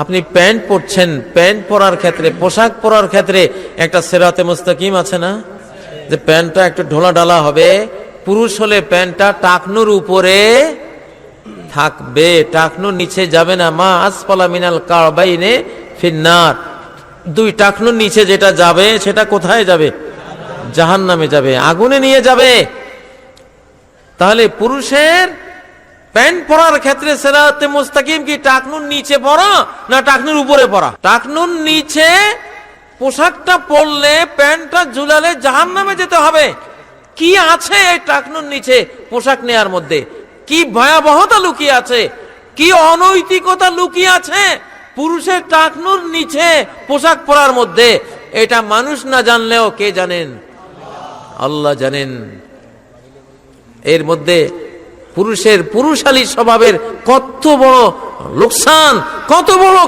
আপনি pant পরছেন, pant পরার ক্ষেত্রে, পোশাক পরার ক্ষেত্রে একটা সিরাতে মুস্তাকিম আছে না, যে প্যান্টটা একটু ঢোলা ঢালা হবে। পুরুষ হলে প্যান্টটা টাকনুর উপরে থাকবে, টাকনুর নিচে যাবে না। মা আসফালা মিনাল কাবাইনে ফিন্নার, দুই টাকনুর নিচে যেটা যাবে সেটা কোথায় যাবে? জাহান্নামে যাবে, আগুনে নিয়ে যাবে। তাহলে পুরুষের প্যান্ট পরার ক্ষেত্রে সিরাতে মুস্তাকিম কি টাকনুর নিচে পরা না টাকনুর উপরে পরা? টাকনুর নিচে পোশাকটা পরলে, প্যান্টটা ঝুলালে জাহান্নামে যেতে হবে। কি আছে এই টাকনুর নিচে পোশাক নেয়ার মধ্যে? কি ভয়াবহতা লুকিয়ে আছে, কি অনৈতিকতা লুকিয়ে আছে পুরুষের টাকনুর নিচে পোশাক পরার মধ্যে। এটা মানুষ না জানলেও কে জানেন? আল্লাহ জানেন। এর মধ্যে পুরুষের পুরুষালী স্বভাবের কত বড় লোকসান, কত বড়